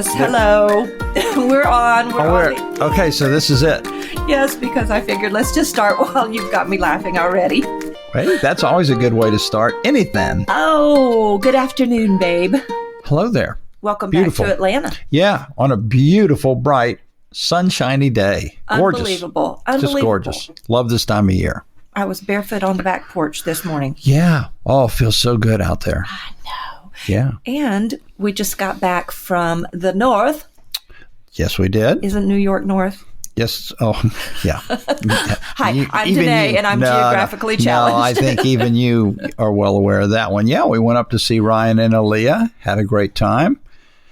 goodness. Hello. We're on. Okay, so this is it. Yes, because I figured let's just start while you've got me laughing already. Hey, that's always a good way to start anything. Oh, good afternoon, babe. Hello there. Welcome Beautiful. back to Atlanta. Yeah, on a beautiful, bright, sunshiny day. Gorgeous. Unbelievable. Just gorgeous. Love this time of year. I was barefoot on the back porch this morning. Yeah. Oh, it feels so good out there. I know. Yeah. And we just got back from the north. Yes, we did. Isn't New York north? Yes. Oh, yeah. Hi, I'm Danae, and I'm geographically challenged. No, I think even you are well aware of that one. Yeah, we went up to see Ryan and Aaliyah. Had a great time.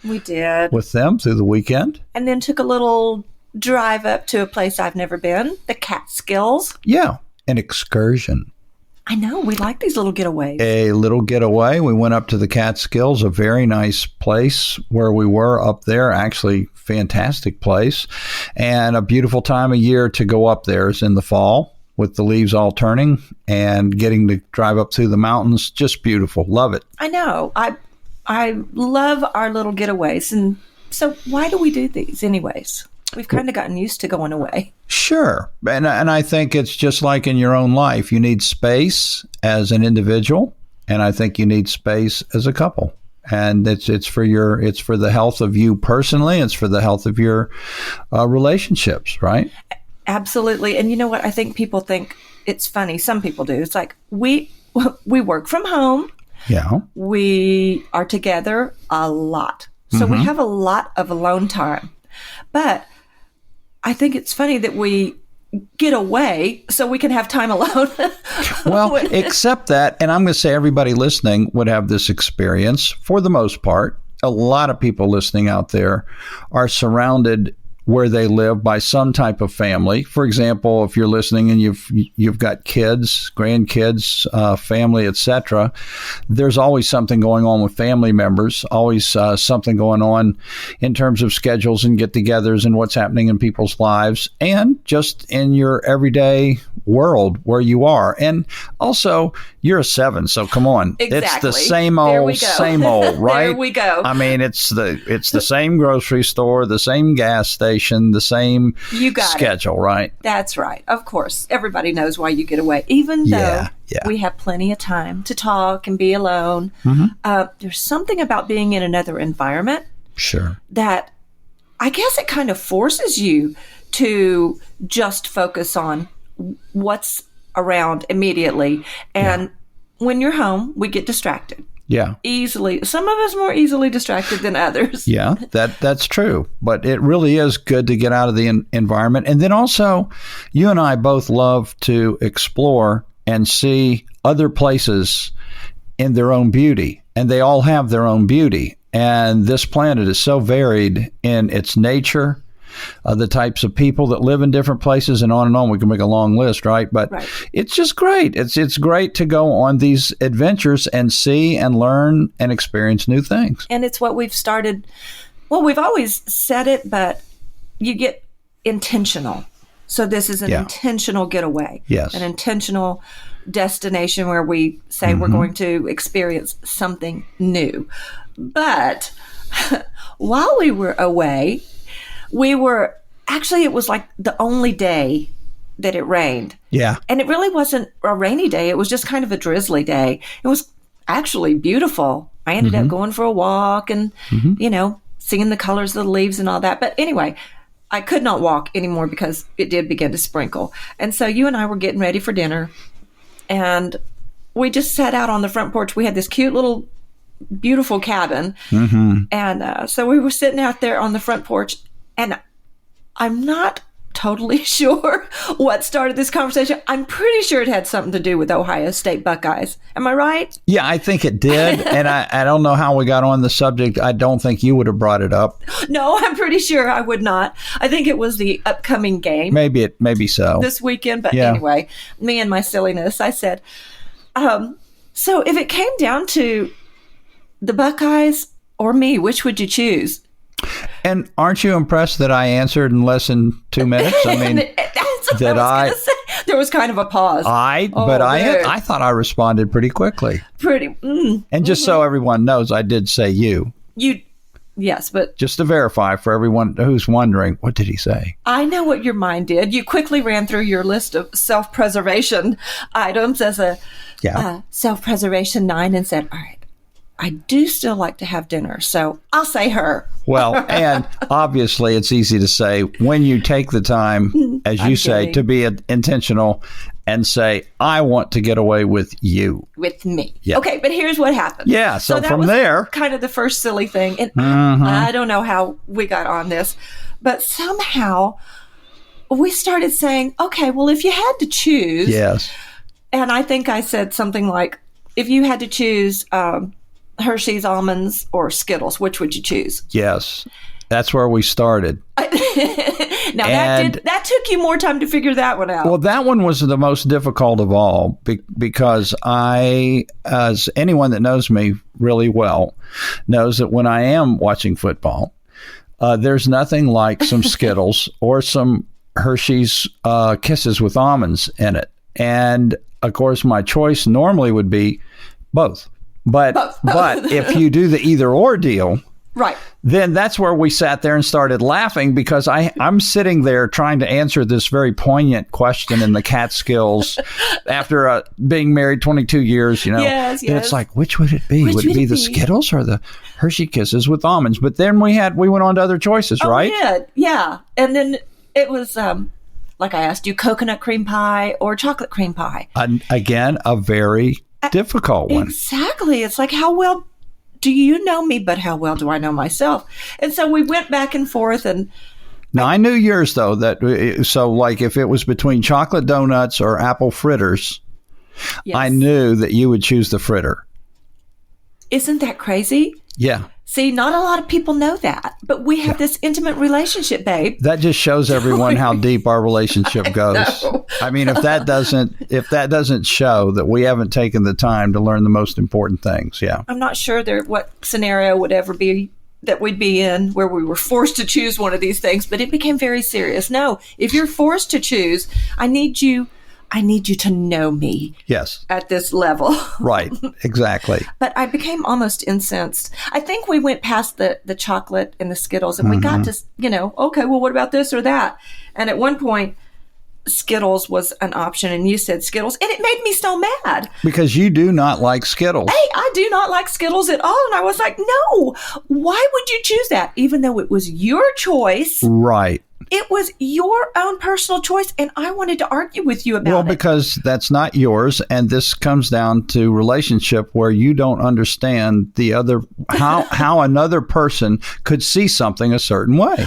We did. With them through the weekend. And then took a little drive up to a place I've never been, the Catskills. Yeah, an excursion. I know. We like these little getaways. A little getaway. We went up to the Catskills, a very nice place where we were up there. Actually, fantastic place. And a beautiful time of year to go up there is in the fall with the leaves all turning and getting to drive up through the mountains. Just beautiful. Love it. I know. I love our little getaways. And so why do we do these anyways? We've kind of gotten used to going away. Sure. And I think it's just like in your own life. You need space as an individual, and I think you need space as a couple. And it's for the health of you personally. It's for the health of your relationships, right? Absolutely. And you know what? I think people think it's funny. Some people do. It's like we work from home. Yeah. We are together a lot. So we have a lot of alone time. But I think it's funny that we get away so we can have time alone. Well, except that, and I'm going to say everybody listening would have this experience for the most part. A lot of people listening out there are surrounded where they live by some type of family. For example, if you're listening and you've got kids, grandkids, family, etc., there's always something going on with family members, always something going on in terms of schedules and get-togethers and what's happening in people's lives and just in your everyday world where you are. And also, you're a 7, so come on. Exactly. It's the same old, right? There we go. I mean, it's the same grocery store, the same gas station, the same schedule, right? That's right. Of course. Everybody knows why you get away. Even though we have plenty of time to talk and be alone. There's something about being in another environment that I guess it kind of forces you to just focus on what's around immediately. And when you're home, we get distracted. Yeah. Easily. Some of us more easily distracted than others. Yeah, that's true. But it really is good to get out of the environment. And then also, you and I both love to explore and see other places in their own beauty. And they all have their own beauty. And this planet is so varied in its nature, the types of people that live in different places, and on and on. We can make a long list, right? But it's just great. It's great to go on these adventures and see and learn and experience new things. And it's what we've started. Well, we've always said it, but you get intentional. So this is an intentional getaway. Yes. An intentional destination where we say we're going to experience something new. But while we were away, it was like the only day that it rained. Yeah. And it really wasn't a rainy day. It was just kind of a drizzly day. It was actually beautiful. I ended up going for a walk and, seeing the colors of the leaves and all that. But anyway, I could not walk anymore because it did begin to sprinkle. And so you and I were getting ready for dinner. And we just sat out on the front porch. We had this cute little beautiful cabin. And so we were sitting out there on the front porch. And I'm not totally sure what started this conversation. I'm pretty sure it had something to do with Ohio State Buckeyes. Am I right? Yeah, I think it did. And I don't know how we got on the subject. I don't think you would have brought it up. No, I'm pretty sure I would not. I think it was the upcoming game. Maybe so. This weekend. But anyway, me and my silliness, I said, so if it came down to the Buckeyes or me, which would you choose? And aren't you impressed that I answered in less than 2 minutes? I mean, that's what I was going to say. There was kind of a pause. I thought I responded pretty quickly. And just so everyone knows, I did say you. Yes, but just to verify for everyone who's wondering, what did he say? I know what your mind did. You quickly ran through your list of self-preservation items as a self-preservation 9 and said, all right, I do still like to have dinner, so I'll say her. Well, and obviously it's easy to say when you take the time, as you say, to be intentional and say, I want to get away with you. With me. Yeah. Okay, but here's what happened. Yeah, so that from was there. kind of the first silly thing. And I don't know how we got on this, but somehow we started saying, okay, well, if you had to choose. Yes. And I think I said something like, if you had to choose Hershey's, Almonds, or Skittles, which would you choose? Yes. That's where we started. Now, that took you more time to figure that one out. Well, that one was the most difficult of all because I, as anyone that knows me really well, knows that when I am watching football, there's nothing like some Skittles or some Hershey's Kisses with almonds in it. And, of course, my choice normally would be both. But if you do the either or deal, right, then that's where we sat there and started laughing because I'm sitting there trying to answer this very poignant question in the Catskills after being married 22 years, Yes. And it's like, which would it be? Would it be the Skittles or the Hershey Kisses with almonds? But then we went on to other choices, right? We did, yeah. And then it was like I asked you, coconut cream pie or chocolate cream pie. Again, a very difficult one. Exactly. It's like, how well do you know me, but how well do I know myself? And so we went back and forth. And now I knew yours though. So like if it was between chocolate donuts or apple fritters, yes. I knew that you would choose the fritter. Isn't that crazy? Yeah. See, not a lot of people know that, but we have this intimate relationship, babe. That just shows everyone how deep our relationship goes. I mean, if that doesn't show that we haven't taken the time to learn the most important things, yeah. I'm not sure what scenario would ever be that we'd be in where we were forced to choose one of these things, but it became very serious. No, if you're forced to choose, I need you to know me. Yes. At this level. Right. Exactly. But I became almost incensed. I think we went past the chocolate and the Skittles and we got to, okay, well, what about this or that? And at one point, Skittles was an option and you said Skittles and it made me so mad. Because you do not like Skittles. Hey, I do not like Skittles at all. And I was like, no, why would you choose that? Even though it was your choice. Right. It was your own personal choice, and I wanted to argue with you about it. Well, because that's not yours, and this comes down to relationship where you don't understand the other how another person could see something a certain way.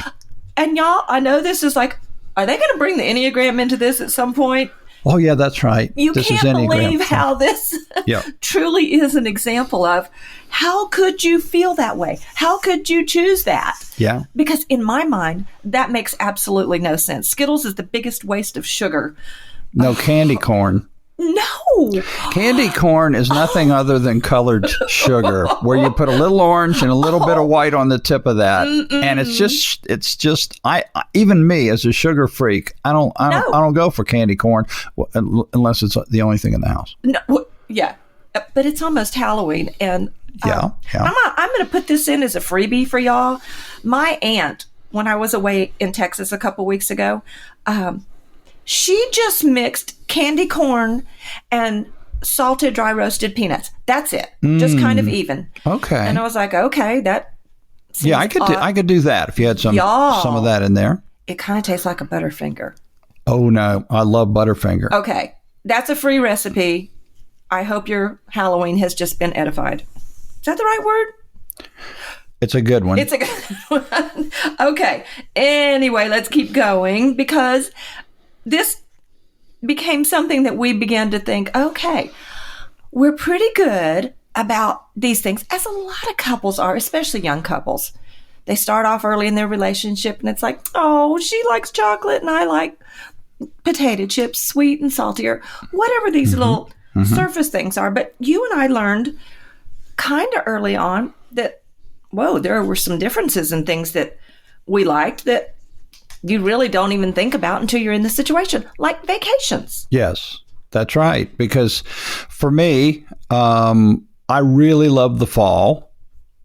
And y'all, I know this is like, are they going to bring the Enneagram into this at some point? Oh, yeah, that's right. You can't believe how this truly is an example of how could you feel that way? How could you choose that? Yeah. Because in my mind, that makes absolutely no sense. Skittles is the biggest waste of sugar. No, candy corn. No. Candy corn is nothing other than colored sugar where you put a little orange and a little bit of white on the tip of that. And it's just even me as a sugar freak, I don't go for candy corn unless it's the only thing in the house. No, yeah. But it's almost Halloween and I'm going to put this in as a freebie for y'all. My aunt, when I was away in Texas a couple weeks ago, she just mixed candy corn and salted dry roasted peanuts. That's it. Just kind of even. Okay. And I was like, okay, that seems I could do that if you had some of that in there. It kind of tastes like a Butterfinger. Oh no, I love Butterfinger. Okay. That's a free recipe. I hope your Halloween has just been edified. Is that the right word? It's a good one. It's a good one. Okay. Anyway, let's keep going because this became something that we began to think, okay, we're pretty good about these things, as a lot of couples are, especially young couples. They start off early in their relationship and it's like, oh, she likes chocolate and I like potato chips, sweet and salty, or whatever these little surface things are. But you and I learned kind of early on that, whoa, there were some differences in things that we liked that you really don't even think about until you're in the situation, like vacations. Yes, that's right. Because for me, I really love the fall.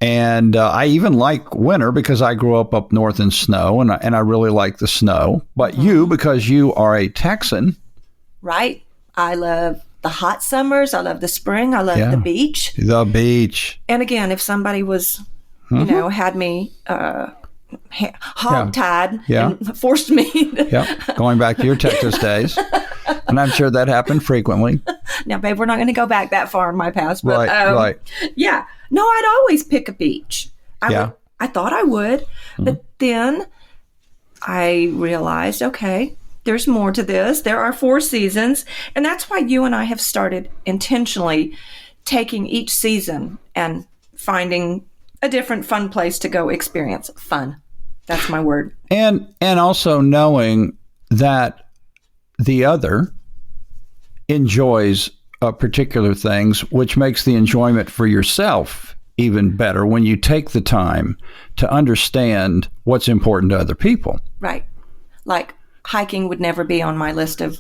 And I even like winter because I grew up north in snow, and I really like the snow. But you, because you are a Texan. Right. I love the hot summers. I love the spring. I love the beach. The beach. And again, if somebody was, had me hog-tied and forced me. Going back to your Texas days. And I'm sure that happened frequently. Now, babe, we're not going to go back that far in my past. But, right. Yeah. No, I'd always pick a beach. I thought I would. But then I realized, okay, there's more to this. There are 4 seasons. And that's why you and I have started intentionally taking each season and finding a different fun place to go experience. Fun. That's my word. And also knowing that the other enjoys particular things, which makes the enjoyment for yourself even better when you take the time to understand what's important to other people. Right. Like hiking would never be on my list of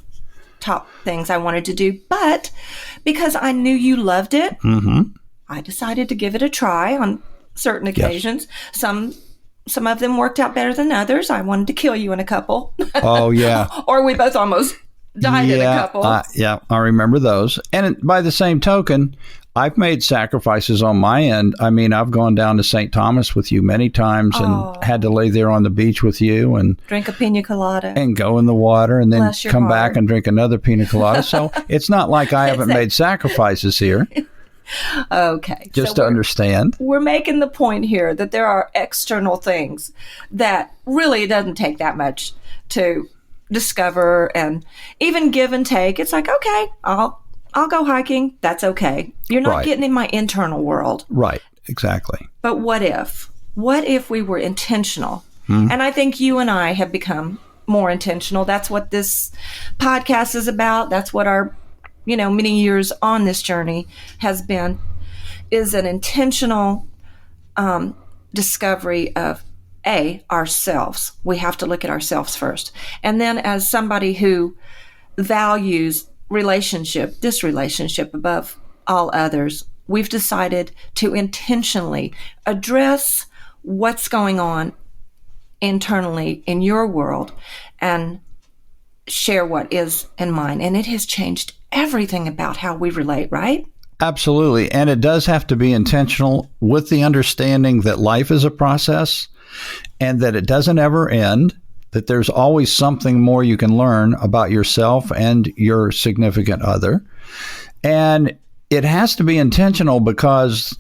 top things I wanted to do, but because I knew you loved it, I decided to give it a try on certain occasions. Yes. Some of them worked out better than others. I wanted to kill you in a couple. Oh, yeah. Or we both almost died in a couple. I remember those. And by the same token, I've made sacrifices on my end. I mean, I've gone down to St. Thomas with you many times and had to lay there on the beach with you and drink a pina colada and go in the water and then come back and drink another pina colada. So it's not like I haven't made sacrifices here. Okay. Just to understand. We're making the point here that there are external things that really doesn't take that much to discover and even give and take. It's like, okay, I'll go hiking. That's okay. You're not getting in my internal world. Right. Exactly. But what if we were intentional? And I think you and I have become more intentional. That's what this podcast is about. That's what our many years on this journey has been, is an intentional discovery of ourselves. We have to look at ourselves first. And then as somebody who values this relationship above all others, we've decided to intentionally address what's going on internally in your world and share what is in mine. And it has changed everything about how we relate, right? Absolutely. And it does have to be intentional with the understanding that life is a process and that it doesn't ever end, that there's always something more you can learn about yourself and your significant other. And it has to be intentional because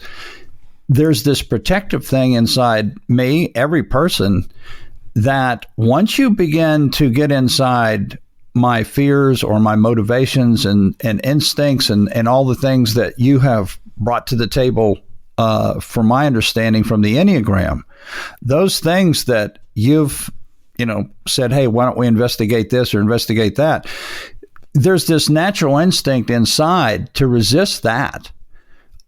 there's this protective thing inside me, every person, that once you begin to get inside my fears or my motivations and instincts and all the things that you have brought to the table, from my understanding from the Enneagram, those things that you've, said, hey, why don't we investigate this or investigate that? There's this natural instinct inside to resist that.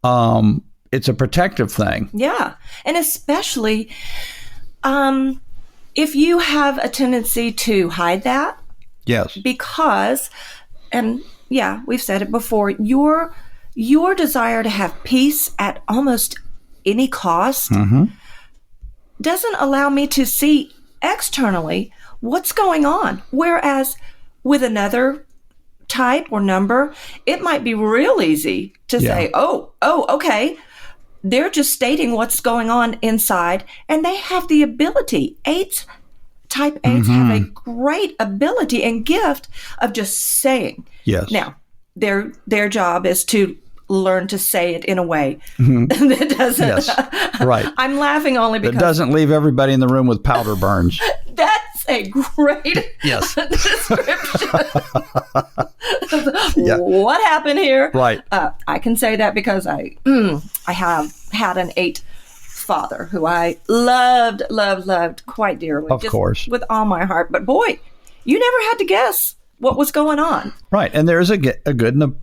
It's a protective thing. Yeah. And especially if you have a tendency to hide that. Yes. Because, and we've said it before, your desire to have peace at almost any cost doesn't allow me to see externally what's going on. Whereas with another type or number, it might be real easy to say, oh, okay, they're just stating what's going on inside, and they have the ability. Type 8s have a great ability and gift of just saying. Yes. Now, their job is to learn to say it in a way that doesn't. Yes. Right. I'm laughing only because it doesn't leave everybody in the room with powder burns. That's a great description. What happened here? Right. I can say that because I have had an 8 father who I loved quite dearly. Of course. With all my heart. But boy, you never had to guess what was going on. Right. And there is a good and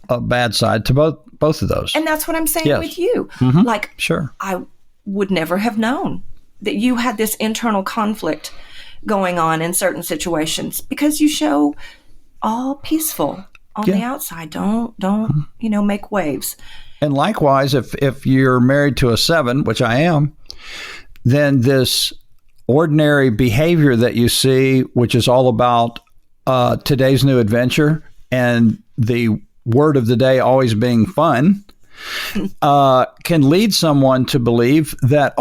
a bad side to both of those. And that's what I'm saying with you. Like, sure, I would never have known that you had this internal conflict going on in certain situations because you show all peaceful, on the outside. Don't, make waves. And likewise, if you're married to a 7, which I am, then this ordinary behavior that you see, which is all about today's new adventure and the word of the day always being fun, can lead someone to believe that,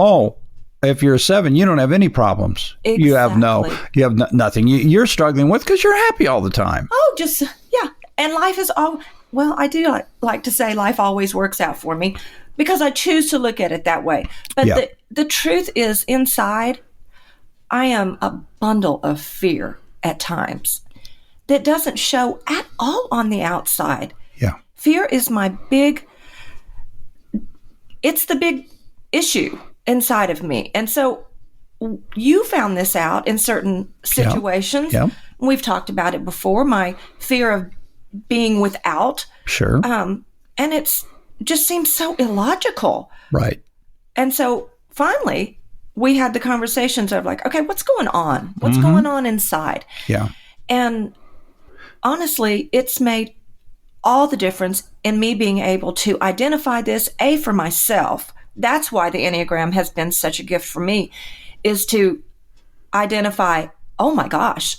if you're a 7, you don't have any problems. Exactly. You have nothing you're struggling with because you're happy all the time. And life is I do like to say life always works out for me because I choose to look at it that way. But the truth is, inside, I am a bundle of fear at times that doesn't show at all on the outside. Yeah. Fear is it's the big issue inside of me. And so you found this out in certain situations. Yeah. We've talked about it before, my fear of being without. Sure. And it's just seems so illogical. Right. And so finally, we had the conversations of like, okay, what's going on? What's going on inside? Yeah. And honestly, it's made all the difference in me being able to identify this, for myself. That's why the Enneagram has been such a gift for me, is to identify, oh my gosh,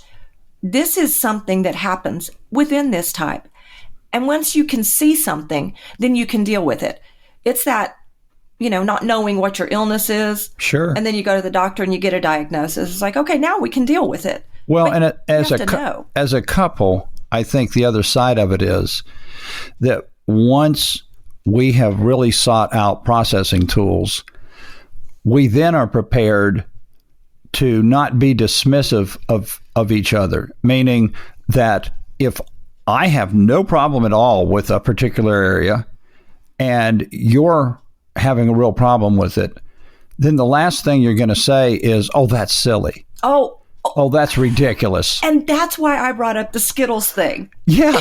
this is something that happens within this type. And once you can see something, then you can deal with it. It's that, not knowing what your illness is. Sure. And then you go to the doctor and you get a diagnosis. It's like, okay, now we can deal with it. Well, but and as a couple, I think the other side of it is that once we have really sought out processing tools, we then are prepared to not be dismissive of each other, meaning that if I have no problem at all with a particular area and you're having a real problem with it, then the last thing you're going to say is, oh, that's silly. Oh, that's ridiculous. And that's why I brought up the Skittles thing. Yeah,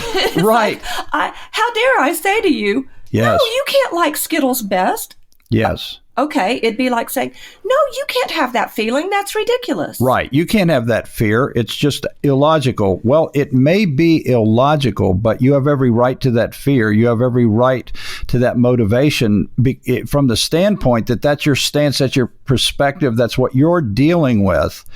right. Like, how dare I say to you, yes. No, you can't like Skittles best. Yes. Okay, it'd be like saying, no, you can't have that feeling. That's ridiculous. Right. You can't have that fear. It's just illogical. Well, it may be illogical, but you have every right to that fear. You have every right to that motivation from the standpoint that that's your stance, that's your perspective, that's what you're dealing with.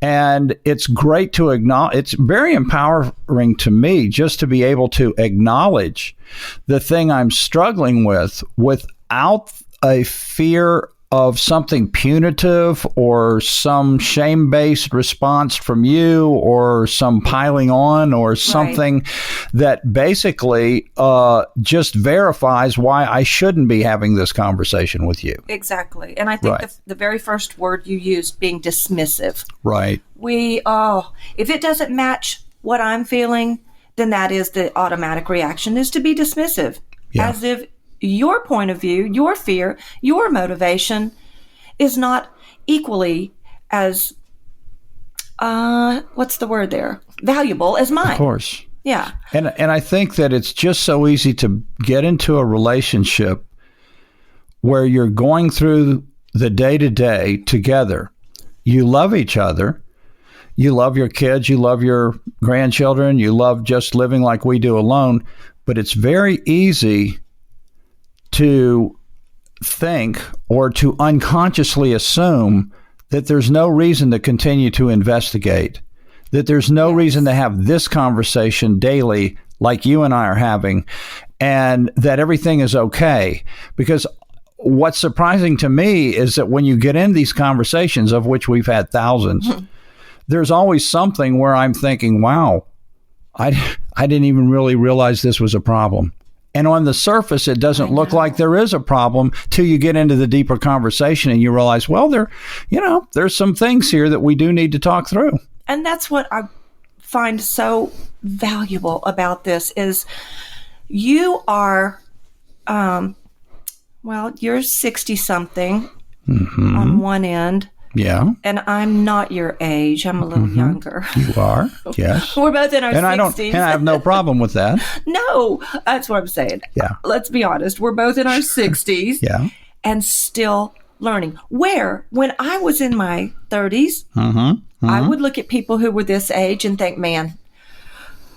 And it's great to acknowledge. It's very empowering to me just to be able to acknowledge the thing I'm struggling with without a fear of something punitive or some shame-based response from you or some piling on or something that basically just verifies why I shouldn't be having this conversation with you. Exactly. And I think the very first word you used, being dismissive. Right. If it doesn't match what I'm feeling, then that is the automatic reaction, is to be dismissive. Yeah. As if your point of view, your fear, your motivation is not equally as, what's the word there? Valuable as mine. Of course. Yeah. And I think that it's just so easy to get into a relationship where you're going through the day-to-day together. You love each other. You love your kids. You love your grandchildren. You love just living like we do alone. But it's very easy to think or to unconsciously assume that there's no reason to continue to investigate, that there's no reason to have this conversation daily like you and I are having, and that everything is okay. Because what's surprising to me is that when you get in these conversations, of which we've had thousands, there's always something where I'm thinking, wow, I didn't even really realize this was a problem. And on the surface, it doesn't look like there is a problem till you get into the deeper conversation and you realize, well, there's some things here that we do need to talk through. And that's what I find so valuable about this is you are, you're 60-something on one end. Yeah. And I'm not your age. I'm a little younger. You are, yes. We're both in our 60s. And I have no problem with that. No, that's what I'm saying. Yeah. Let's be honest. We're both in our 60s. Yeah. And still learning. Where, when I was in my 30s, I would look at people who were this age and think, man,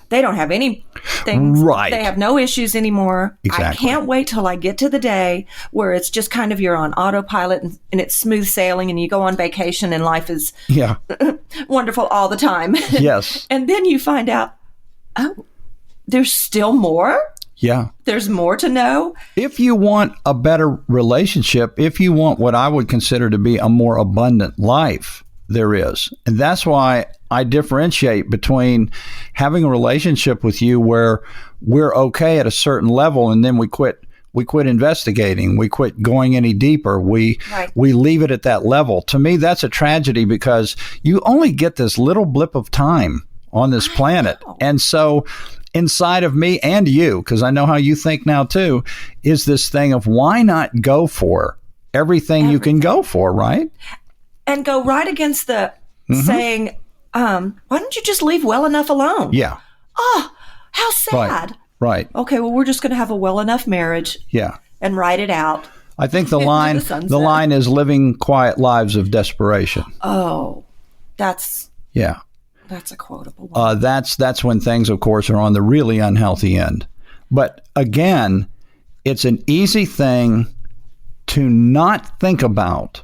They don't have any things. Right. They have no issues anymore. Exactly. I can't wait till I get to the day where it's just kind of you're on autopilot and it's smooth sailing and you go on vacation and life is wonderful all the time. Yes. And then you find out, oh, there's still more? Yeah. There's more to know? If you want a better relationship, if you want what I would consider to be a more abundant life, there is. And that's why I differentiate between having a relationship with you where we're okay at a certain level and then we quit investigating, we quit going any deeper, we leave it at that level. To me, that's a tragedy because you only get this little blip of time on this planet. And so inside of me and you, because I know how you think now too, is this thing of why not go for everything you can go for, right? And go right against the saying, why don't you just leave well enough alone? Yeah. Oh, how sad. Right. Okay, well, we're just going to have a well enough marriage. Yeah. And write it out. I think the line is living quiet lives of desperation. Oh, that's a quotable one. That's when things, of course, are on the really unhealthy end. But again, it's an easy thing to not think about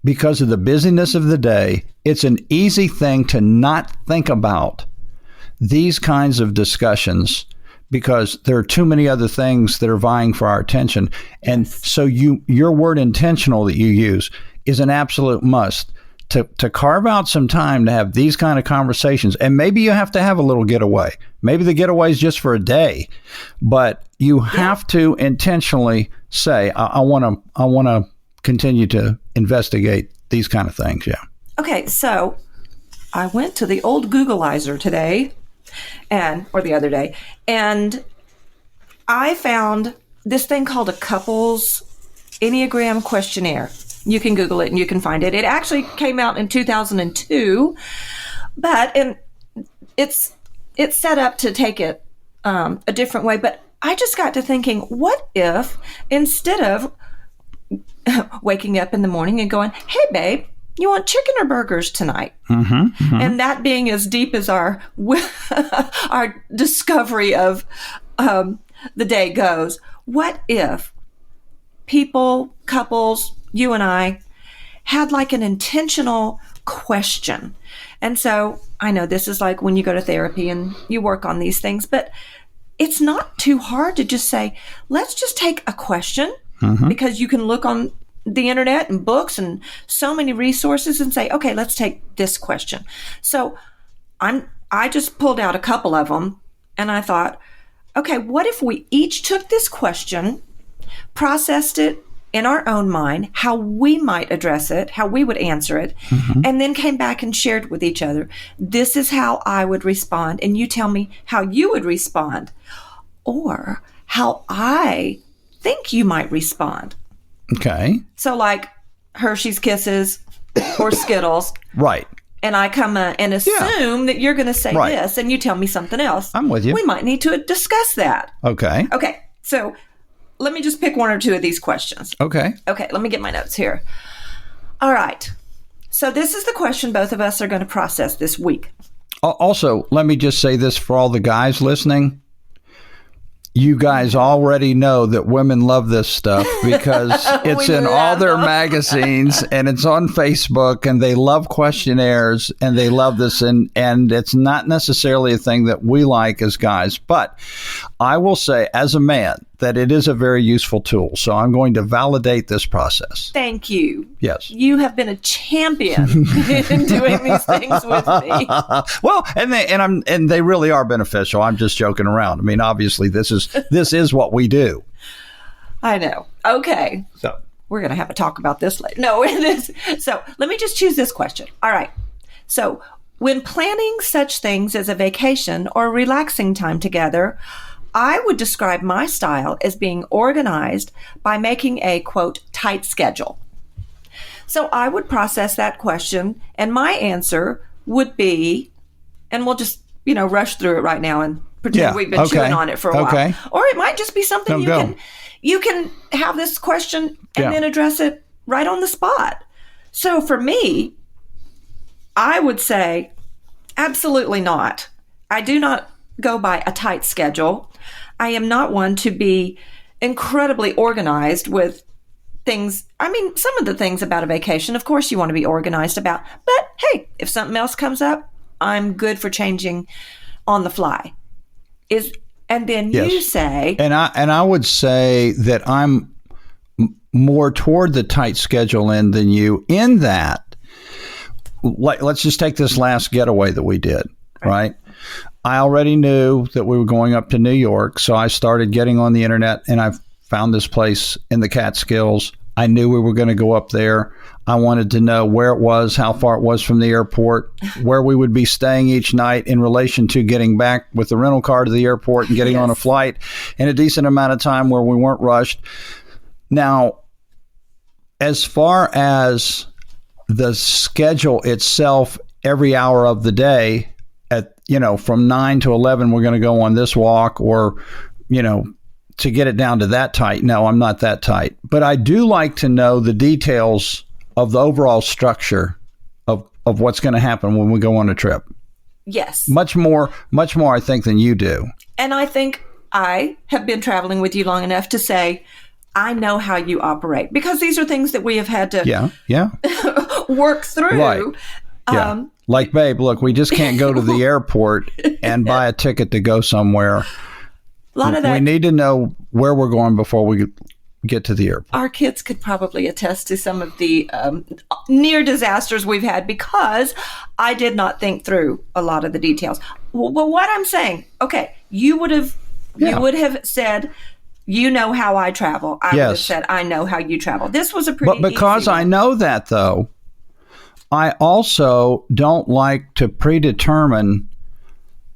because of the busyness of the day. It's an easy thing to not think about these kinds of discussions because there are too many other things that are vying for our attention. And so your word intentional that you use is an absolute must to carve out some time to have these kind of conversations. And maybe you have to have a little getaway. Maybe the getaway is just for a day, but you have to intentionally say, I want to continue to investigate these kind of things. Yeah. Okay. So I went to the old Googleizer today or the other day, and I found this thing called a couples Enneagram questionnaire. You can Google it and you can find it. It actually came out in 2002, but it's set up to take it a different way. But I just got to thinking, what if instead of waking up in the morning and going, hey, babe, you want chicken or burgers tonight? And that being as deep as our discovery of the day goes, what if people, couples, you and I, had like an intentional question? And so I know this is like when you go to therapy and you work on these things, but it's not too hard to just say, let's just take a question, because you can look on the internet and books and so many resources and say, okay, let's take this question. So I just pulled out a couple of them and I thought, okay, what if we each took this question, processed it in our own mind, how we might address it, how we would answer it, and then came back and shared with each other, this is how I would respond, and you tell me how you would respond, or how I think you might respond. Okay. So like Hershey's Kisses or Skittles. Right. And I come and assume that you're going to say this, and you tell me something else. I'm with you. We might need to discuss that. Okay. Okay. So let me just pick one or two of these questions. Okay. Okay. Let me get my notes here. All right. So this is the question both of us are going to process this week. Also, let me just say this for all the guys listening. You guys already know that women love this stuff because it's in all their magazines and it's on Facebook, and they love questionnaires and they love this. And it's not necessarily a thing that we like as guys, but I will say as a man that it is a very useful tool. So I'm going to validate this process. Thank you. Yes. You have been a champion in doing these things with me. Well, and they really are beneficial. I'm just joking around. I mean, obviously this is what we do. I know. Okay. So we're going to have a talk about this later. No, so let me just choose this question. All right. So when planning such things as a vacation or relaxing time together, I would describe my style as being organized by making a, quote, tight schedule. So I would process that question, and my answer would be, and we'll just, rush through it right now and pretend we've been chewing on it for a while. Or it might just be something you can have this question and then address it right on the spot. So for me, I would say, absolutely not. I do not go by a tight schedule. I am not one to be incredibly organized with things. I mean, some of the things about a vacation, of course, you want to be organized about. But hey, if something else comes up, I'm good for changing on the fly. And then you say, and I would say that I'm more toward the tight schedule end than you, in that, let's just take this last getaway that we did, right? I already knew that we were going up to New York, so I started getting on the internet, and I found this place in the Catskills. I knew we were going to go up there. I wanted to know where it was, how far it was from the airport, where we would be staying each night in relation to getting back with the rental car to the airport and getting on a flight in a decent amount of time where we weren't rushed. Now, as far as the schedule itself, every hour of the day, from 9 to 11, we're going to go on this walk, or, to get it down to that tight. No, I'm not that tight. But I do like to know the details of the overall structure of what's going to happen when we go on a trip. Yes. Much more, I think, than you do. And I think I have been traveling with you long enough to say, I know how you operate, because these are things that we have had to work through. Right. Yeah. Like, babe, look, we just can't go to the airport and buy a ticket to go somewhere. A lot of that. We need to know where we're going before we get to the airport. Our kids could probably attest to some of the near disasters we've had, because I did not think through a lot of the details. Well, what I'm saying, okay, you would have said, you know how I travel. I would have said, I know how you travel. This was a pretty But because easy one. I know that, though, I also don't like to predetermine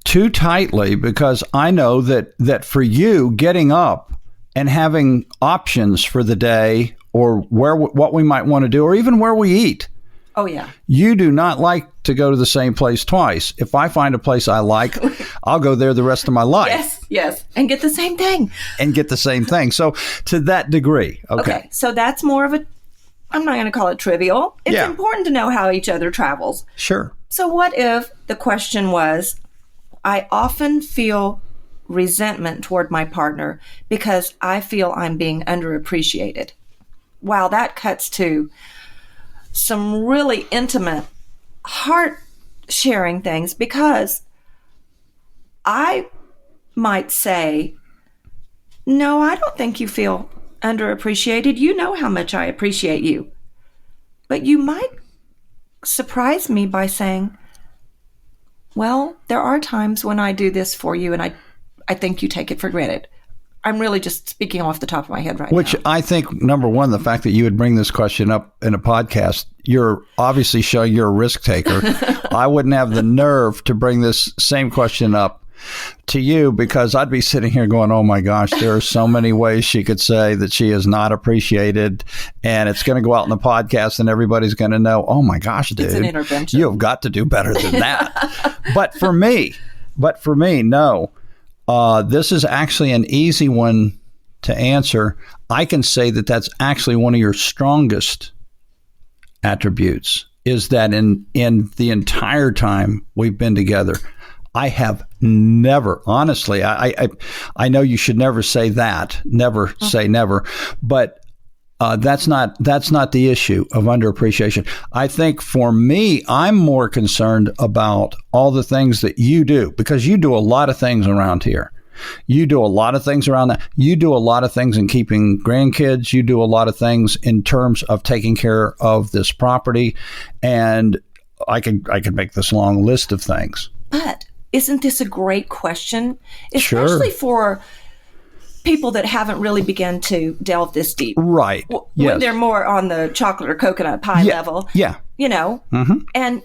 too tightly, because I know that for you, getting up and having options for the day, or what we might want to do, or even where we eat. Oh, yeah. You do not like to go to the same place twice. If I find a place I like, I'll go there the rest of my life. Yes. And get the same thing. So to that degree. Okay. So that's more of I'm not going to call it trivial. It's important to know how each other travels. Sure. So what if the question was, I often feel resentment toward my partner because I feel I'm being underappreciated. Wow, that cuts to some really intimate, heart-sharing things, because I might say, no, I don't think you feel underappreciated. You know how much I appreciate you. But you might surprise me by saying, well, there are times when I do this for you and I think you take it for granted. I'm really just speaking off the top of my head right now. Which I think, number one, the fact that you would bring this question up in a podcast, you're obviously showing you're a risk taker. I wouldn't have the nerve to bring this same question up to you, because I'd be sitting here going, oh my gosh, there are so many ways she could say that she is not appreciated, and it's going to go out in the podcast and everybody's going to know, oh my gosh, dude, it's an intervention. You have got to do better than that. But for me, no. This is actually an easy one to answer. I can say that that's actually one of your strongest attributes, is that in the entire time we've been together, I have never, honestly, I know you should never say that, never say never, but that's not the issue of underappreciation. I think for me, I'm more concerned about all the things that you do, because you do a lot of things around here. You do a lot of things around that. You do a lot of things in keeping grandkids. You do a lot of things in terms of taking care of this property. And I could make this long list of things. But isn't this a great question? Especially for people that haven't really begun to delve this deep. Right. When they're more on the chocolate or coconut pie level. Yeah. And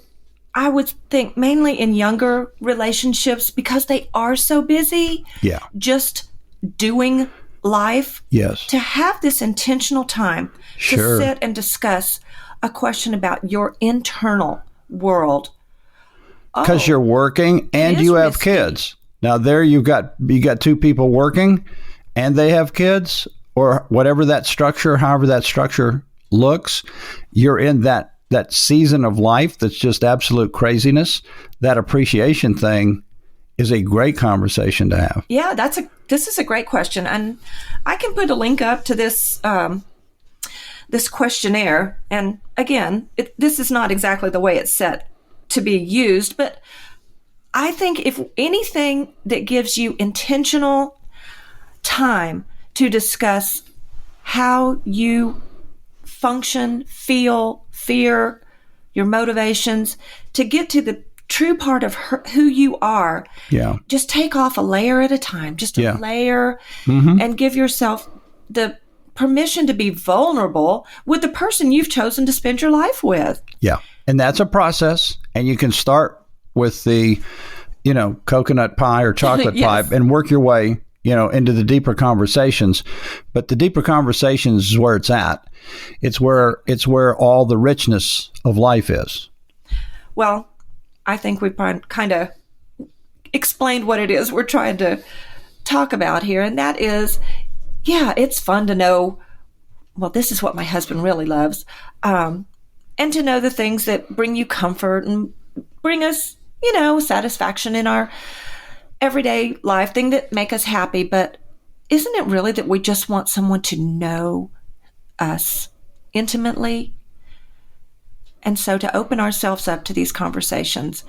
I would think mainly in younger relationships, because they are so busy. Yeah. Just doing life. Yes. To have this intentional time to sit and discuss a question about your internal world. Because you're working and you have kids. Now there you got two people working and they have kids, or whatever that structure, however that structure looks. You're in that season of life that's just absolute craziness. That appreciation thing is a great conversation to have? Yeah, this is a great question. And I can put a link up to this this questionnaire. And again, this is not exactly the way it's set to be used, but I think if anything that gives you intentional time to discuss how you function, feel, fear, your motivations, to get to the true part of who you are. Yeah. Just take off a layer at a time, just a layer, and give yourself the permission to be vulnerable with the person you've chosen to spend your life with. Yeah. And that's a process. And you can start with the, coconut pie or chocolate pie and work your way, into the deeper conversations. But the deeper conversations is where it's at. It's where all the richness of life is. Well, I think we've kind of explained what it is we're trying to talk about here. And that is, it's fun to know, well, this is what my husband really loves. And to know the things that bring you comfort and bring us, satisfaction in our everyday life, thing that make us happy. But isn't it really that we just want someone to know us intimately? And so to open ourselves up to these conversations.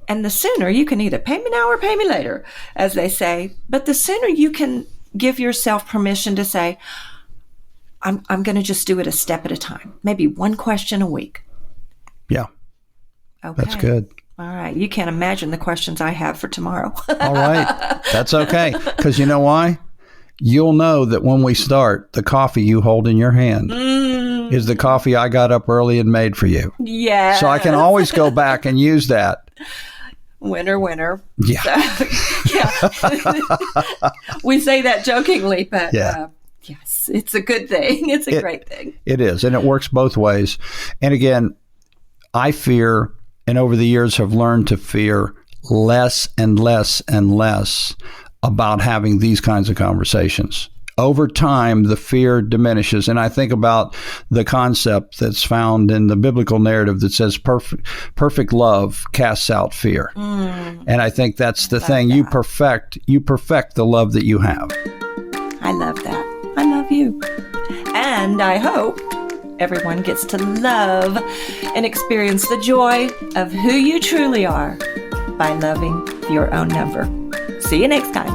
And the sooner you can either pay me now or pay me later, as they say, but the sooner you can give yourself permission to say, I'm going to just do it a step at a time. Maybe one question a week. Yeah. Okay. That's good. All right. You can't imagine the questions I have for tomorrow. All right. That's okay. Because you know why? You'll know that when we start, the coffee you hold in your hand is the coffee I got up early and made for you. Yeah. So I can always go back and use that. Winner. Yeah. We say that jokingly, but yes, it's a good thing. It's a great thing. It is. And it works both ways. And again, I fear, and over the years have learned to fear less and less and less about having these kinds of conversations. Over time, the fear diminishes. And I think about the concept that's found in the biblical narrative that says perfect love casts out fear. And I think that's the thing. You perfect the love that you have. I love that. I love you. And I hope everyone gets to love and experience the joy of who you truly are by loving your own number. See you next time.